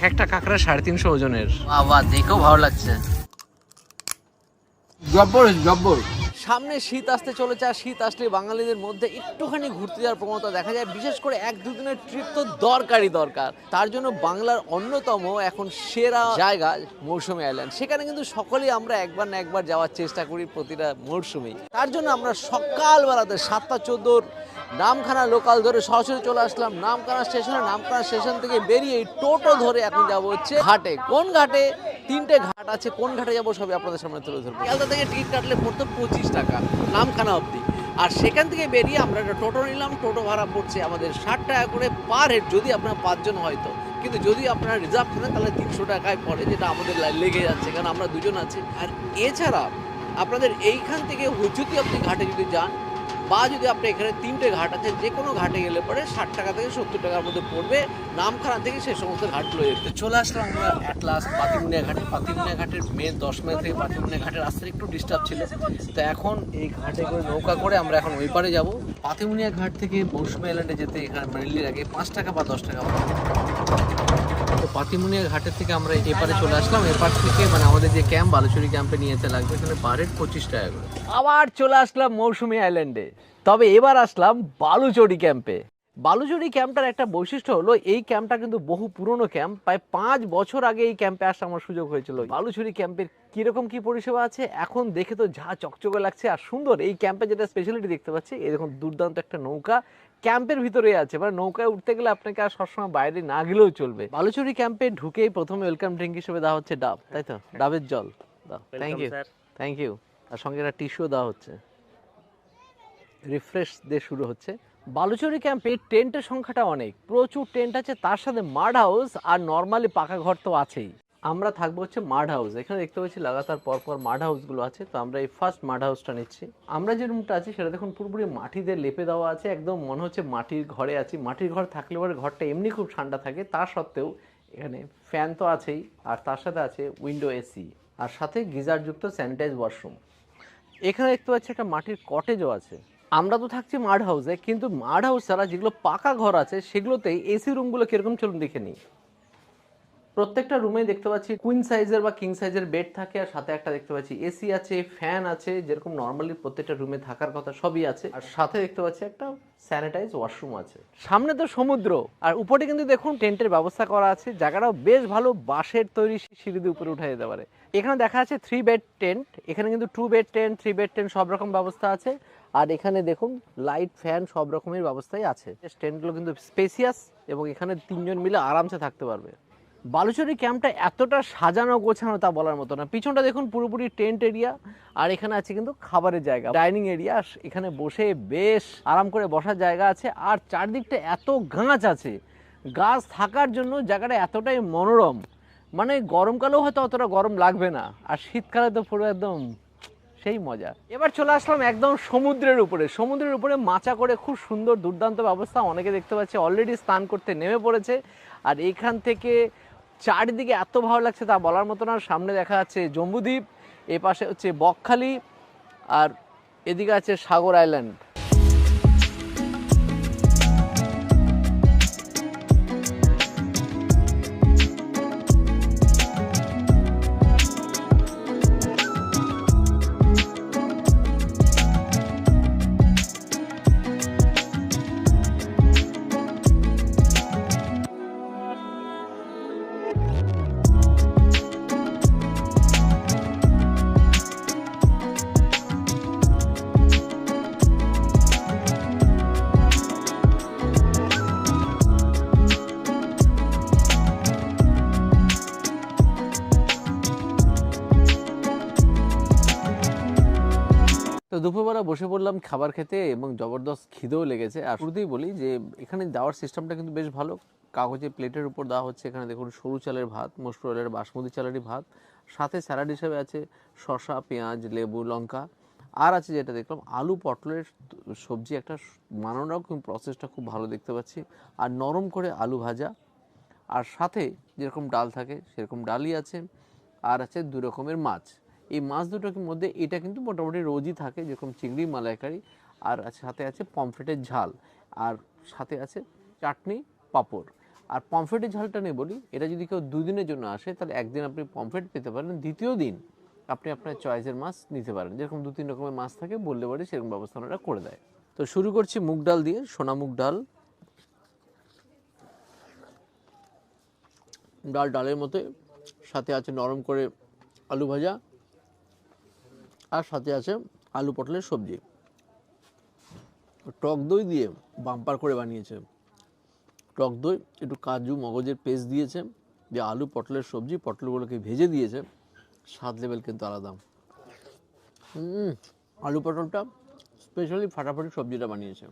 একটা কাঁকড়া 350 ওজনের। বাবা দেখেও ভালো লাগছে। জব্বর। সামনে শীত আসতে চলেছে, আর শীত আসলে বাঙালিদের মধ্যে একটুখানি ঘুরতে যাওয়ার প্রবণতা দেখা যায়। বিশেষ করে 1-2 দিনের ট্রিপ তো দরকার। তার জন্য বাংলার অন্যতম এখন সেরা জায়গা মৌসুমী আইল্যান্ড। সেখানে কিন্তু সকলেই আমরা একবার না একবার যাওয়ার চেষ্টা করি প্রতিটা মরশুমেই। তার জন্য আমরা সকালবেলাতে 7টা 14 নামখানা লোকাল ধরে সরাসরি চলে আসলাম নামখানা স্টেশনে। নামখানা স্টেশন থেকে বেরিয়ে টোটো ধরে এখন যাবো হচ্ছে ঘাটে। কোন ঘাটে? 3টে ঘাট আছে, কোন ঘাটে যাবো সবই আপনাদের সামনে তুলে ধরবো। শিয়ালদা থেকে টিকিট কাটলে পড়তো 25 টাকা নামখানা অবধি, আর সেখান থেকে বেরিয়ে আমরা একটা টোটো নিলাম। টোটো ভাড়া পড়ছে আমাদের 60 টাকা করে পার হেড, যদি আপনারা 5 জন হয়তো। কিন্তু যদি আপনারা রিজার্ভ করেন তাহলে 300 টাকায় পড়ে, যেটা আমাদের লেগে যাচ্ছে কারণ আমরা 2 জন আছি। আর এছাড়া আপনাদের এইখান থেকে হুজুতি আপনি ঘাটে যদি যান, বা যদি আপনি এখানে 3টে ঘাট আছে, যে কোনো ঘাটে গেলে পরে 60 টাকা থেকে 70 টাকার মধ্যে পড়বে নামখানা থেকে সেই সমস্ত ঘাটগুলো যেতে। চলে আসলাম আমরা অ্যাট লাস্ট পাতিমুনিয়া ঘাটে। পাতিমুনিয়া ঘাটের মেন 10 মাইল থেকে পাতিমুনিয়া ঘাটের রাস্তার একটু ডিস্টার্ব ছিল, তো এখন এই ঘাটে করে নৌকা করে আমরা এখন ওই পারে যাবো। পাতিমুনিয়া ঘাট থেকে মৌসুমী আইল্যান্ডে যেতে এখানে মেনলি লাগে 5 টাকা বা 10 টাকা। তো পাতিমুনিয়া ঘাটের থেকে আমরা এপারে চলে আসলাম। এপার থেকে মানে আমাদের যে ক্যাম্প বালুচুরি ক্যাম্পে নিয়ে যেতে লাগবে এখানে পার হেড 25 টাকা করে। আবার চলে আসলাম মৌসুমী আইল্যান্ডে, তবে এবার আসলাম বালুচরি ক্যাম্পে। বালুচরি ক্যাম্পটার একটা বৈশিষ্ট্য হলো এই ক্যাম্পটা কিন্তু বহু পুরনো ক্যাম্প। প্রায় 5 বছর আগে এই ক্যাম্পে আসার আমার সুযোগ হয়েছিল। বালুচরি ক্যাম্পের কিরকম কি পরিষেবা আছে এখন দেখে তো যা চকচকে লাগছে আর সুন্দর। এই ক্যাম্পে যেটা স্পেশালিটি দেখতে পাচ্ছি, এরকম দুর্দান্ত একটা নৌকা ক্যাম্পের ভিতরে আছে, মানে নৌকায় উঠতে গেলে আপনাকে আর সবসময় বাইরে না গেলেও চলবে। বালুচরি ক্যাম্পে ঢুকেই প্রথমে ওয়েলকাম ড্রিঙ্ক হিসেবে দেওয়া হচ্ছে ডাব, তাই তো? ডাবের জল দাও। Thank you. আর সঙ্গে একটা টিস্যু দেওয়া হচ্ছে। রিফ্রেশ দিয়ে শুরু হচ্ছে। বালুচরি ক্যাম্পে টেন্টের সংখ্যাটা অনেক, প্রচুর টেন্ট আছে, তার সাথে মাড হাউস আর নর্মালি পাকা ঘর তো আছেই। আমরা থাকবো হচ্ছে মাড হাউস। এখানে দেখতে পাচ্ছি লাগাতার পরপর মাড হাউসগুলো আছে, তো আমরা এই ফার্স্ট মাড হাউসটা নিচ্ছি। আমরা যে রুমটা আছি সেটা দেখুন পুরোপুরি মাটি দিয়ে লেপে দেওয়া আছে, একদম মনে হচ্ছে মাটির ঘরে আছি। মাটির ঘর থাকলে পরে ঘরটা এমনি খুব ঠান্ডা থাকে, তা সত্ত্বেও এখানে ফ্যান তো আছেই, আর তার সাথে আছে উইন্ডো এসি, আর সাথে গিজারযুক্ত স্যানিটাইজ ওয়াশরুম। এখানে দেখতে পাচ্ছি একটা মাটির কটেজও আছে। আমরা তো থাকছি মাড হাউসে, কিন্তু মাড হাউস ছাড়া যেগুলো পাকা ঘর আছে সেগুলোতে এসি রুমগুলো কিরকম চলুন দেখে নিই। প্রত্যেকটা রুমে দেখতে পাচ্ছি কুইন সাইজের বা কিং সাইজের বেড থাকে, আর সাথে একটা দেখতে পাচ্ছি এসি আছে, ফ্যান আছে, যেরকম নর্মালি প্রত্যেকটা রুমে থাকার কথা সবই আছে। আর সাথে দেখতে পাচ্ছি একটা স্যানিটাইজ ওয়াশরুম আছে। সামনে তো সমুদ্র, আর উপরে কিন্তু দেখুন টেন্টের ব্যবস্থা করা আছে। জায়গাটাও বেশ ভালো, বাঁশের তৈরি, সিঁড়ি দিয়ে উপরে উঠে যেতে পারে। এখানে দেখা আছে 3 বেড টেন্ট। এখানে কিন্তু 2 বেড টেন্ট, 3 বেড টেন্ট সব রকম ব্যবস্থা আছে। আর এখানে দেখুন লাইট, ফ্যান সব রকমের ব্যবস্থাই আছে। টেন্টগুলো কিন্তু স্পেসিয়াস এবং এখানে 3 জন মিলে আরামসে থাকতে পারবে। বালুচরি ক্যাম্পটা এতটা সাজানো গোছানো তা বলার মতো না। পিছনটা দেখুন পুরোপুরি টেন্ট এরিয়া, আর এখানে আছে কিন্তু খাবারের জায়গা, ডাইনিং এরিয়া। এখানে বসে বেশ আরাম করে বসার জায়গা আছে, আর চারদিকটা এত গাছ আছে, গাছ থাকার জন্য জায়গাটা এতটাই মনোরম, মানে গরমকালেও হয়তো অতটা গরম লাগবে না, আর শীতকালে তো পুরো একদম সেই মজা। এবার চলে আসলাম একদম সমুদ্রের উপরে। সমুদ্রের উপরে মাচা করে খুব সুন্দর দুর্দান্ত ব্যবস্থা। অনেকে দেখতে পাচ্ছি অলরেডি স্নান করতে নেমে পড়েছে, আর এইখান থেকে চারিদিকে এত ভালো লাগছে তা বলার মতো না। সামনে দেখা যাচ্ছে জম্বুদ্বীপ, এ পাশে হচ্ছে বকখালি, আর এদিকে আছে সাগর আইল্যান্ড। তো দুপুরবেলা বসে পড়লাম খাবার খেতে, এবং জবরদস্ত খিদেও লেগেছে। আর শুরুতেই বলি যে এখানে দেওয়ার সিস্টেমটা কিন্তু বেশ ভালো। কাগজে প্লেটের উপর দেওয়া হচ্ছে। এখানে দেখুন সরু চালের ভাত, মসুর ডালের বাসমতি চালেরই ভাত, সাথে স্যালাড হিসেবে আছে শসা, পেঁয়াজ, লেবু, লঙ্কা, আর আছে যেটা দেখলাম আলু পটলের সবজি। একটা বানানোর কিন্তু প্রসেসটা খুব ভালো দেখতে পাচ্ছি, আর নরম করে আলু ভাজা, আর সাথে যেরকম ডাল থাকে সেরকম ডালই আছে, আর আছে 2 রকমের মাছ। এই মাছ দুটোর মধ্যে এটা কিন্তু মোটামুটি রোজই থাকে, যেরকম চিংড়ি মালাইকারি, আর সাথে আছে পমফ্রেটের ঝাল, আর সাথে আছে চাটনি, পাঁপড়। আর পমফ্রেটের ঝালটা নিয়ে বলি, এটা যদি কেউ 2 দিনের জন্য আসে তাহলে একদিন আপনি পমফ্রেট পেতে পারেন, দ্বিতীয় দিন আপনি আপনার চয়েসের মাছ নিতে পারেন। যেরকম 2-3 রকমের মাছ থাকে বললে পরে সেরকম ব্যবস্থা ওরা করে দেয়। তো শুরু করছি মুগ ডাল দিয়ে, সোনা মুগ ডাল। ডালের মধ্যে সাথে আছে নরম করে আলু ভাজা, আর সাথে আছে আলু পটলের সবজি। টক দই দিয়ে বাম্পার করে বানিয়েছে। টক দই, একটু কাজু মগজের পেস্ট দিয়েছে, যে আলু পটলের সবজি, পটলগুলোকে ভেজে দিয়েছে, স্বাদ লেভেল কিন্তু আলাদা। আলু পটলটা স্পেশালি ফাটাফাটি সবজিটা বানিয়েছে।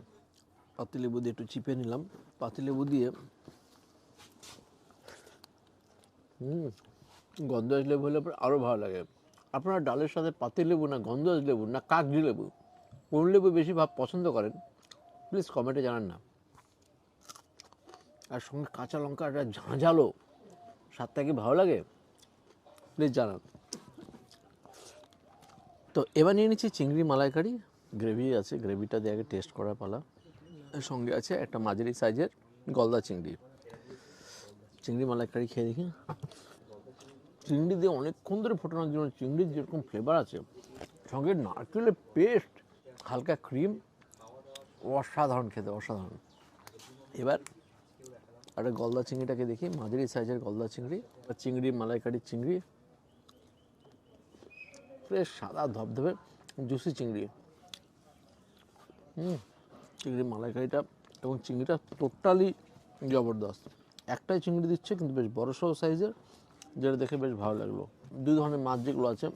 পাতিলেবু দিয়ে একটু চিপে নিলাম, পাতিলেবু দিয়ে গন্ধরাজ লেবু হলে পরে আরও ভালো লাগে। আপনারা ডালের সাথে পাতিলেবু না গন্ধরাজ লেবু না কাগজি লেবু, কোন লেবু বেশি পছন্দ করেন প্লিজ কমেন্টে জানান না। আর সঙ্গে কাঁচা লঙ্কা একটা ঝাঁঝালো স্বাদটা কি ভালো লাগে প্লিজ জানান। তো এবার নিয়ে নিচ্ছি চিংড়ি মালাইকারি, গ্রেভি আছে, গ্রেভিটা দিয়ে আগে টেস্ট করার পালা। এর সঙ্গে আছে একটা মাঝারি সাইজের গলদা চিংড়ি। চিংড়ি মালাইকারি খেয়ে দেখি। চিংড়ি দিয়ে অনেকক্ষণ ধরে ফোটানোর জন্য চিংড়ির যেরকম ফ্লেভার আছে, সঙ্গে নারকেলের পেস্ট, হালকা ক্রিম, অসাধারণ খেতে, অসাধারণ। এবার একটা গলদা চিংড়িটাকে দেখি, মাঝারি সাইজের গলদা চিংড়ি, চিংড়ি মালাইকারির চিংড়ি, ফ্রেশ সাদা ধবধবে জুসি চিংড়ি। চিংড়ি মালাইকারিটা এবং চিংড়িটা টোটালি জবরদস্ত। একটাই চিংড়ি দিচ্ছে কিন্তু বেশ বড়সড় সাইজের, যেটা দেখে বেশ ভালো লাগলো। 2 ধরনের মাছ যেগুলো আছে,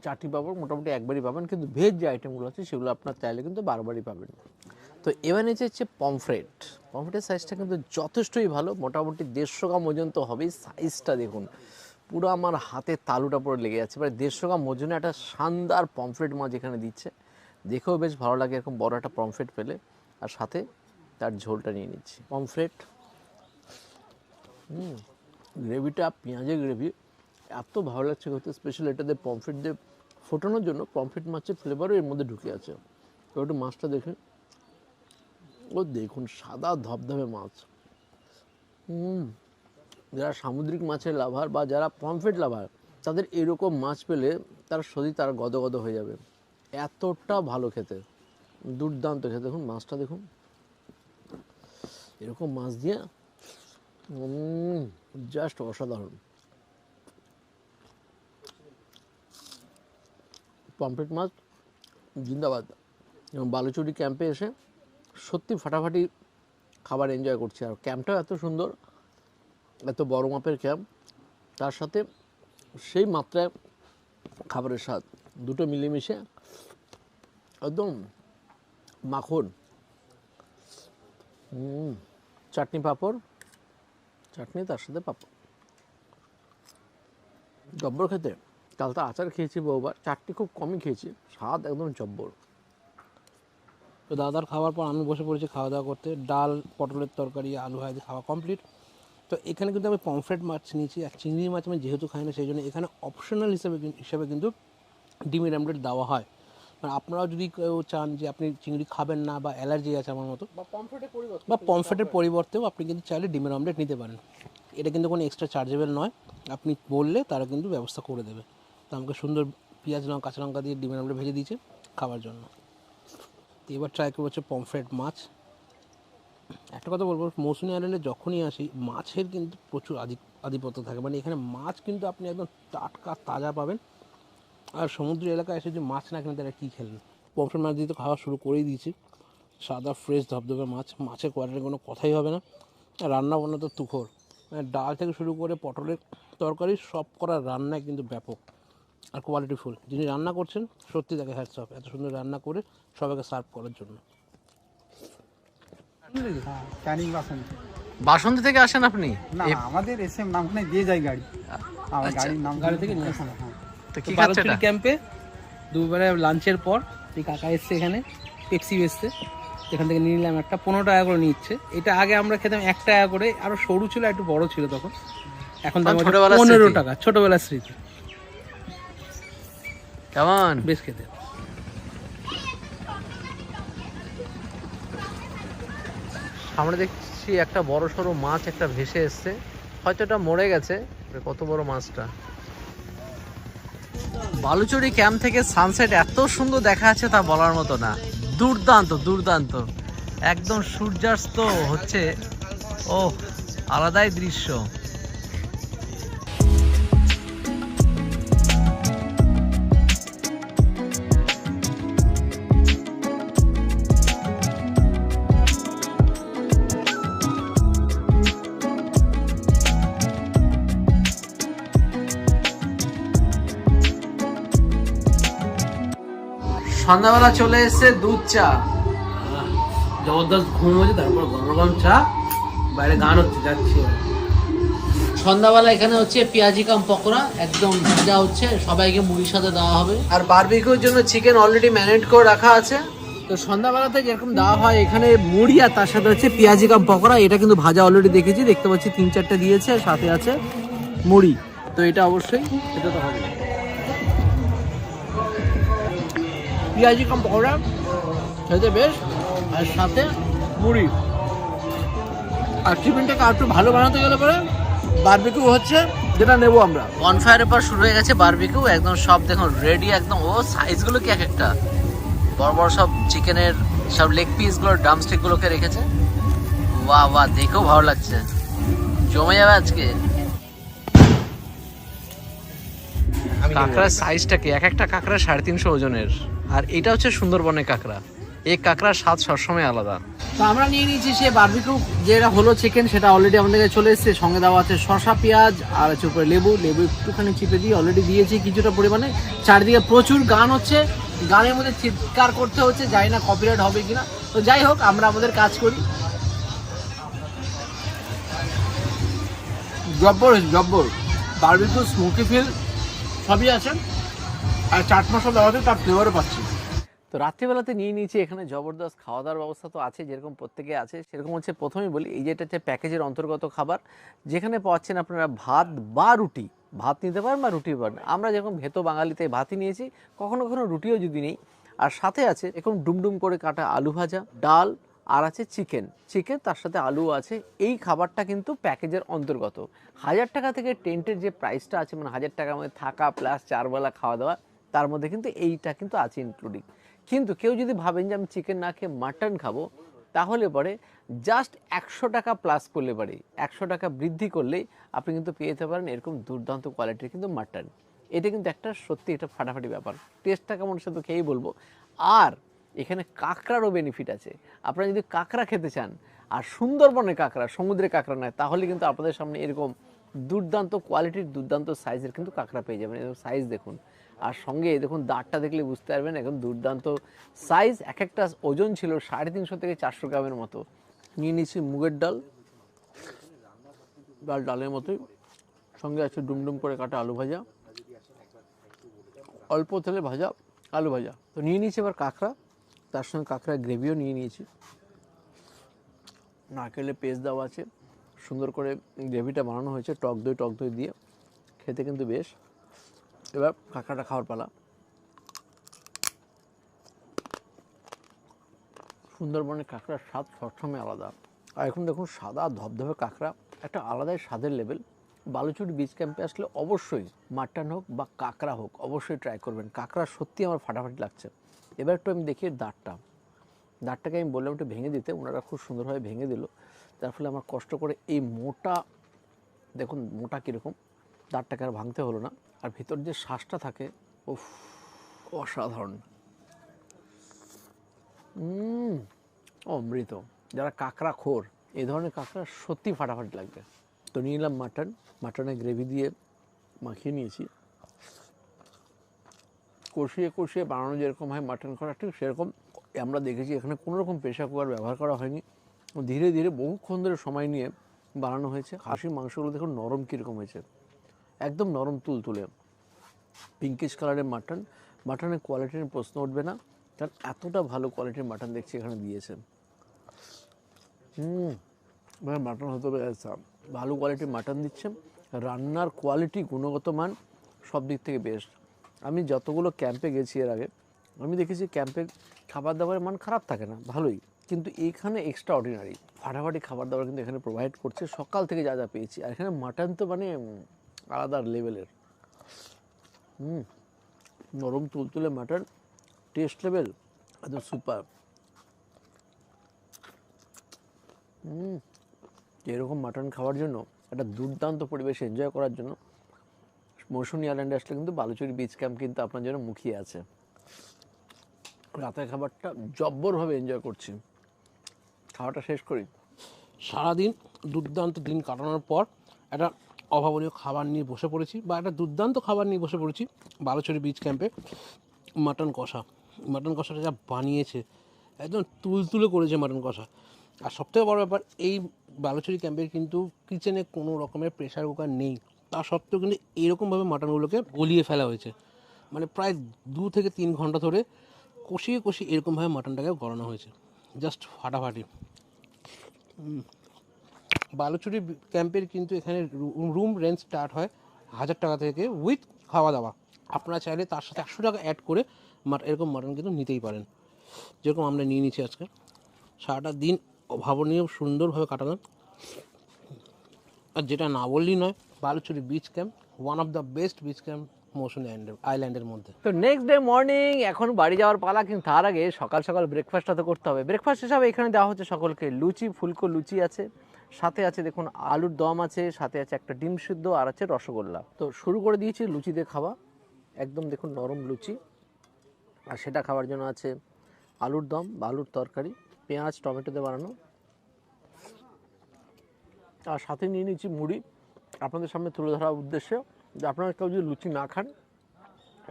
4টি পাবো, মোটামুটি একবারই পাবেন, কিন্তু ভেজ যে আইটেমগুলো আছে সেগুলো আপনার চাইলে কিন্তু বারবারই পাবেন। তো এবার নিচে হচ্ছে পমফ্রেট। পমফ্রেটের সাইজটা কিন্তু যথেষ্টই ভালো, মোটামুটি 150 গ্রাম ওজন তো হবেই। সাইজটা দেখুন, পুরো আমার হাতে তালুটা পুরো লেগে যাচ্ছে। এবার 150 গ্রাম ওজনে একটা শানদার পমফ্রেট মাছ এখানে দিচ্ছে, দেখেও বেশ ভালো লাগে এরকম বড় একটা পমফ্রেট পেলে। আর সাথে তার ঝোলটা নিয়ে নিচ্ছি। পমফ্রেট, গ্রেভিটা পেঁয়াজের গ্রেভি এত ভালো লাগছে হতে, স্পেশাল এটাতে পমফ্রেট দিয়ে ফোটানোর জন্য পমফ্রেট মাছের ফ্লেভারও এর মধ্যে ঢুকে আছে। তো একটু মাছটা দেখে, ও দেখুন সাদা ধবধবে মাছ। যারা সামুদ্রিক মাছের লাভার বা যারা পমফ্রেট লাভার, তাদের এরকম মাছ পেলে তার শরীর তার গদগদ হয়ে যাবে, এতটা ভালো খেতে, দুর্দান্ত খেতে। দেখুন মাছটা দেখুন, এরকম মাছ দিয়ে জাস্ট অসাধারণ। পমফ্রেট মাছ জিন্দাবাদ। এবং বালুচুরি ক্যাম্পে এসে সত্যি ফাটাফাটি খাবার এনজয় করছি। আর ক্যাম্পটাও এত সুন্দর, এত বড় মাপের ক্যাম্প, তার সাথে সেই মাত্রায় খাবারের স্বাদ, দুটো মিলেমিশে একদম মাখন। চাটনি পাঁপড়, চাটনি তার সাথে পাঁপড়, জব্বর খেতে। কাল তো আচার খেয়েছি বহুবার, চাটনি খুব কমই খেয়েছি, স্বাদ একদম জব্বর। তো দাদার খাওয়ার পর আমি বসে পড়েছি খাওয়া দাওয়া করতে। ডাল, পটলের তরকারি, আলু ভাজি খাওয়া কমপ্লিট। তো এখানে কিন্তু আমি পমফ্রেট মাছ নিয়েছি, আর চিংড়ি মাছ আমি যেহেতু খাই না সেই জন্য এখানে অপশনাল হিসাবে কিন্তু ডিমের অমলেট দেওয়া হয়। মানে আপনারাও যদি কেউ চান যে আপনি চিংড়ি খাবেন না বা অ্যালার্জি আছে আমার মতো, বা পমফ্রেটের পরিবর্তেও আপনি কিন্তু চাইলে ডিমের অমলেট নিতে পারেন। এটা কিন্তু কোনো এক্সট্রা চার্জেবল নয়, আপনি বললে তারা কিন্তু ব্যবস্থা করে দেবে। তো আমাকে সুন্দর পেঁয়াজ কাঁচা লঙ্কা দিয়ে ডিমের অমলেট ভেজে দিয়েছে খাবার জন্য। তো এবার ট্রাই করবো হচ্ছে পমফ্রেট মাছ। একটা কথা বলবো, মৌসুমী আইল্যান্ডে যখনই আসি মাছের কিন্তু প্রচুর আধিপত্য থাকে। মানে এখানে মাছ কিন্তু আপনি একদম টাটকা তাজা পাবেন। আর সমুদ্র এলাকায় এসে যে মাছ না কিনে তারা কী খেলেন। পমফ্রেট মাছ দিয়ে তো খাওয়া শুরু করেই দিয়েছি। সাদা ফ্রেশ ধবধবে মাছ, মাছের কোয়ালিটির কোনো কথাই হবে না। আর রান্না বান্না তো তুখোর, মানে ডাল থেকে শুরু করে পটলের তরকারি সব করার রান্নায় কিন্তু ব্যাপক আর কোয়ালিটিফুল। যিনি রান্না করছেন সত্যি তাকে হ্যাটস অফ, এত সুন্দর রান্না করে সবাইকে সার্ভ করার জন্য। ক্যানিং বাসন্তী। বাসন্তী থেকে আসেন আপনি? না আমাদের এসএম নামখানে দিয়ে যায় গাড়ি, আমার গাড়ির নাম গাড়ি থেকে নিয়ে আসেন। তো কি খাচ্ছে এটা? ক্যাম্পে দুপুরে লাঞ্চের পর এই কাকা এসছে এখানে পেপসি বেচতে, এখান থেকে নিয়ে নিলাম একটা, 15 টাকা করে নিচ্ছে। এটা আগে আমরা খেতাম 1 টাকা করে, আরো সরু ছিল একটু বড় ছিল তখন, এখন দাম 15 টাকা। ছোটবেলার স্মৃতি। কেমন বেশ খেতে। আমরা দেখছি দেখছি একটা বড় সড়ো মাছ একটা ভেসে এসছে, হয়তো এটা মরে গেছে। কত বড় মাছটা! বালুচুরি ক্যাম্প থেকে সানসেট এত সুন্দর দেখা যাচ্ছে তা বলার মতো না। দুর্দান্ত দুর্দান্ত, একদম সূর্যাস্ত হচ্ছে। ও আলাদাই দৃশ্য। সন্ধ্যাবেলা চলে এসেছে দুধ চা। জবরদস্ত ঘুম হয়েছে, তারপর গরম গরম চা, বাইরে গান হচ্ছে, যাচ্ছি। সন্ধ্যাবেলা এখানে হচ্ছে পেঁয়াজি কাম পকোড়া, একদম ভাজা হচ্ছে, সবাইকে মুড়ির সাথে দেওয়া হবে। আর বারবিকিউর জন্য চিকেন অলরেডি ম্যারিনেট করে রাখা আছে। তো সন্ধ্যাবেলাতে যেরকম দেওয়া হয় এখানে মুড়ি, আর তার সাথে হচ্ছে পেঁয়াজি কাম পকোড়া। এটা কিন্তু ভাজা অলরেডি দেখেছি, দেখতে পাচ্ছি 3-4টা দিয়েছে, আর সাথে আছে মুড়ি। তো এটা অবশ্যই এটা তো হবে। পেঁয়াজি কাম পকোড়া খেতে বেশ, আর সাথে মুড়ি। আর চিকেনটাকে আর একটু ভালো বানাতে গেলে পরে বারবিকিউ হচ্ছে, যেটা নেবো আমরা। বনফায়ারের পর শুরু হয়ে গেছে বারবিকিউ, একদম সব দেখুন রেডি একদম। ও সাইজগুলো কি এক একটা বড় বড়, সব চিকেনের সব লেগ পিসগুলো, ড্রামস্টিকগুলোকে রেখেছে। বাহ বাহ, দেখেও ভালো লাগছে, জমে যাবে আজকে। কাঁকড়ার সাইজটা কি, এক একটা কাঁকড়া 350 ওজনের। আর এটা হচ্ছে সুন্দরবনের কাঁকড়া, এই কাঁকড়ার স্বাদ সবসময় আলাদা। তো আমরা নিয়ে নিয়েছি সে বারবিকিউ, যেটা হলো চিকেন, সেটা অলরেডি আমাদের কাছে চলে এসেছে। সঙ্গে দেওয়া আছে শসা, পেঁয়াজ, আর হচ্ছে উপরে লেবু একটুখানি চিপে দিয়ে অলরেডি দিয়েছি কিছুটা পরিমাণে। চারদিকে প্রচুর গান হচ্ছে, গানের মধ্যে চিৎকার করতে হচ্ছে, জানি না কপিরাইট হবে কিনা। তো যাই হোক, আমরা আমাদের কাজ করি। জব্বর বারবিকিউ, স্মোকি ফিল সবই আছে, আর চাট মশলা দেওয়াতে তার ফ্লেভারও পাচ্ছি। তো রাত্রিবেলাতে নিয়ে নিয়েছি এখানে জবরদস্ত খাওয়া দাওয়ার ব্যবস্থা তো আছে, যেরকম প্রত্যেকে আছে সেরকম হচ্ছে। প্রথমেই বলি, এই যেটা হচ্ছে প্যাকেজের অন্তর্গত খাবার, যেখানে পাচ্ছেন আপনারা ভাত বা রুটি। ভাত নিতে পারেন বা রুটি পারেন। আমরা যেরকম ভেতো বাঙালিতে ভাতই নিয়েছি, কখনো কখনো রুটিও যদি নেই। আর সাথে আছে এরকম ডুমডুম করে কাটা আলু ভাজা, ডাল, আর আছে চিকেন, তার সাথে আলু আছে। এই খাবারটা কিন্তু প্যাকেজের অন্তর্গত। 1000 টাকা থেকে টেন্টের যে প্রাইসটা আছে, মানে 1000 টাকার মধ্যে থাকা প্লাস 4 বেলা খাওয়া দাওয়া, তার মধ্যে কিন্তু এইটা কিন্তু আছে ইনক্লুডিং। কিন্তু কেউ যদি ভাবেন যে আমি চিকেন না খেয়ে মাটন খাবো, তাহলে পরে জাস্ট 100 টাকা প্লাস করলে পরে, 100 টাকা বৃদ্ধি করলেই আপনি কিন্তু পেয়ে যেতে পারেন এরকম দুর্দান্ত কোয়ালিটির কিন্তু মাটন। এটা কিন্তু একটা সত্যি এটা ফাটাফাটি ব্যাপার। টেস্টটা কেমন সে তো খেয়েই বলবো। আর এখানে কাঁকড়ারও বেনিফিট আছে। আপনারা যদি কাঁকড়া খেতে চান, আর সুন্দরবনের কাঁকড়া, সমুদ্রের কাঁকড়া নয়, তাহলে কিন্তু আপনাদের সামনে এরকম দুর্দান্ত কোয়ালিটির, দুর্দান্ত সাইজের কিন্তু কাঁকড়া পেয়ে যাবেন। এরকম সাইজ দেখুন, আর সঙ্গে দেখুন দাঁতটা দেখলে বুঝতে পারবেন একদম দুর্দান্ত সাইজ। এক একটা ওজন ছিল 350 থেকে 400 গ্রামের মতো। নিয়ে নিয়েছি মুগের ডাল, ডালের মতোই, সঙ্গে আছে ডুমডুম করে কাটা আলু ভাজা, অল্প তেলে ভাজা আলু ভাজা। তো নিয়ে নিয়েছি এবার কাঁকড়া, তার সঙ্গে কাঁকড়ার গ্রেভিও নিয়ে নিয়েছি। নারকেলের পেস্ট দেওয়া আছে, সুন্দর করে গ্রেভিটা বানানো হয়েছে টক দই দিয়ে, খেতে কিন্তু বেশ। এবার কাঁকড়াটা খাওয়ার পালা। সুন্দরবনের কাঁকড়ার স্বাদ সবসময় আলাদা। আর এখন দেখুন সাদা ধবধবে কাঁকড়া, একটা আলাদাই স্বাদের লেভেল। বালুচুরি বিচ ক্যাম্পে আসলে অবশ্যই মাটন হোক বা কাঁকড়া হোক, অবশ্যই ট্রাই করবেন। কাঁকড়া সত্যি আমার ফাটাফাটি লাগছে। এবার একটু আমি দেখি দাঁতটাকে আমি বললাম একটু ভেঙে দিতে, ওনারা খুব সুন্দরভাবে ভেঙে দিল। তার ফলে আমার কষ্ট করে এই মোটা, দেখুন মোটা কীরকম, দাঁতটাকে আর ভাঙতে হলো না। আর ভিতর যে শ্বাসটা থাকে, উফ, অসাধারণ, অমৃত। যারা কাঁকড়া খোর, এই ধরনের কাঁকড়া সত্যি ফাটাফাটি লাগবে। তো নিয়ে নিলাম মাটনের গ্রেভি দিয়ে মাখিয়ে নিয়েছি। কষিয়ে বানানো যেরকম হয় মাটন করা, ঠিক সেরকম আমরা দেখেছি। এখানে কোনো রকম প্রেসার কুকার ব্যবহার করা হয়নি, ধীরে ধীরে বহুক্ষণ ধরে সময় নিয়ে বানানো হয়েছে। খাসির মাংসগুলো দেখুন নরম কীরকম হয়েছে, একদম নরম তুলতুলে পিঙ্কিশ কালারের মাটনের কোয়ালিটির প্রশ্ন উঠবে না, কারণ এতটা ভালো কোয়ালিটির মাটন দেখছি এখানে দিয়েছেন। মাটন হতে হবে ভালো কোয়ালিটির মাটন দিচ্ছে। রান্নার কোয়ালিটি, গুণগত মান সব দিক থেকে বেস্ট। আমি যতগুলো ক্যাম্পে গেছি এর আগে, আমি দেখেছি ক্যাম্পে খাবার দাবারের মান খারাপ থাকে না, ভালোই। কিন্তু এইখানে এক্সট্রা অর্ডিনারি ফাটাফাটি খাবার দাবার কিন্তু এখানে প্রোভাইড করছে সকাল থেকে যা যা পেয়েছি। আর এখানে মাটন তো মানে আলাদা লেভেলের, নরম তুলতুলে মাটন, টেস্ট লেভেল একদম সুপার। এরকম মাটন খাওয়ার জন্য, একটা দুর্দান্ত পরিবেশ এনজয় করার জন্য মৌসুমী আইল্যান্ডে আসলে কিন্তু বালুচরী বিচ ক্যাম্প কিন্তু আপনার জন্য মুখিয়ে আছে। রাতের খাবারটা জব্বরভাবে এনজয় করছি, খাওয়াটা শেষ করি। সারাদিন দুর্দান্ত দিন কাটানোর পর একটা অভাবনীয় খাবার নিয়ে বসে পড়েছি, বা একটা দুর্দান্ত খাবার নিয়ে বসে পড়েছি বালুচরী বিচ ক্যাম্পে। মাটন কষা, মাটন কষাটা যা বানিয়েছে একদম তুলতুলে করেছে মাটন কষা। আর সবথেকে বড় ব্যাপার, এই বালুচরী ক্যাম্পের কিন্তু কিচেনে কোনো রকমের প্রেশার কুকার নেই, তা সত্ত্বেও কিন্তু এরকমভাবে মাটনগুলোকে গলিয়ে ফেলা হয়েছে। মানে প্রায় 2 থেকে 3 ঘন্টা ধরে কষিয়ে কষিয়ে এরকমভাবে মাটনটাকে গড়ানো হয়েছে, জাস্ট ফাটাফাটি। বালুচরী ক্যাম্পের কিন্তু এখানে রুম রেন্ট স্টার্ট হয় 1000 টাকা থেকে উইথ খাওয়া দাওয়া। আপনারা চাইলে তার সাথে 100 টাকা অ্যাড করে এরকম মাটন কিন্তু নিতেই পারেন, যেরকম আমরা নিয়ে নিচ্ছি আজকে। সারাটা দিন অভাবনীয় সুন্দরভাবে কাটানো। আর যেটা না বললেই নয়, Baluchari beach camp one of the best beach camp Mousuni আইল্যান্ডের মধ্যে। তো নেক্সট ডে মর্নিং এখন বাড়ি যাওয়ার পালা, কিন্তু তার আগে সকাল সকাল ব্রেকফাস্টটা তো করতে হবে। ব্রেকফাস্ট হিসাবে এখানে দেওয়া হচ্ছে সকলকে লুচি, ফুলকো লুচি আছে, সাথে আছে দেখুন আলুর দম আছে, সাথে আছে একটা ডিম সিদ্ধ, আর আছে রসগোল্লা। তো শুরু করে দিয়েছি লুচি দিয়ে খাওয়া, একদম দেখুন নরম লুচি। আর সেটা খাওয়ার জন্য আছে আলুর দম বা আলুর তরকারি, পেঁয়াজ টমেটো দিয়ে বানানো। আর সাথে নিয়ে নিচ্ছি মুড়ি, আপনাদের সামনে তুলে ধরার উদ্দেশ্যে যে আপনারা কেউ যদি লুচি না খান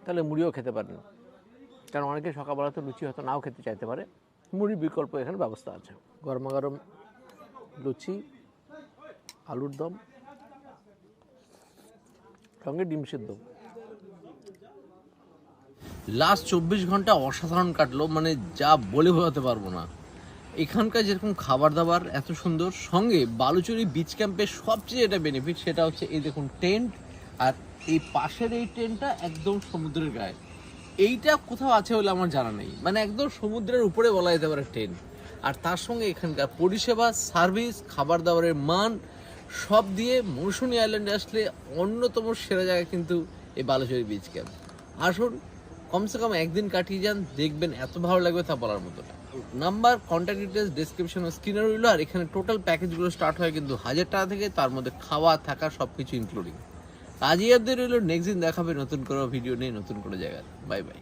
তাহলে মুড়িও খেতে পারেন, কারণ অনেকে সকালবেলা তো লুচি হয়তো নাও খেতে চাইতে পারে। মুড়ির বিকল্প এখানে ব্যবস্থা আছে। গরমা গরম লুচি, আলুর দম, সঙ্গে ডিম সিদ্ধ। লাস্ট 24 ঘন্টা অসাধারণ কাটলো, মানে যা বলে বোঝাতে পারবো না। এখানকার যেরকম খাবার দাবার এত সুন্দর, সঙ্গে বালুচরী বিচ ক্যাম্পের সবচেয়ে যেটা বেনিফিট সেটা হচ্ছে এই দেখুন টেন্ট, আর এই পাশের এই টেন্টটা একদম সমুদ্রের গায়ে। এইটা কোথাও আছে বলে আমার জানা নেই, মানে একদম সমুদ্রের উপরে বলা যেতে পারে টেন্ট। আর তার সঙ্গে এখানকার পরিষেবা, সার্ভিস, খাবার দাবারের মান সব দিয়ে মৌসুমী আইল্যান্ডে আসলে অন্যতম সেরা জায়গা কিন্তু এই বালুচরী বিচ ক্যাম্প। আসুন, কমসে কম একদিন কাটিয়ে যান, দেখবেন এত ভালো লাগবে তা বলার মতো না। নাম্বার, কন্ট্যাক্ট ডিটেলস ডিসক্রিপশন ও স্ক্রিনে রইল। আর এখানে টোটাল প্যাকেজগুলো স্টার্ট হয় কিন্তু 1000 টাকা থেকে, তার মধ্যে খাওয়া থাকা সব কিছু ইনক্লুডিং। আজই অবধি রইল, নেক্সট দিন দেখাবে নতুন কোনো ভিডিও নিয়ে নতুন কোনো জায়গায়। Bye bye.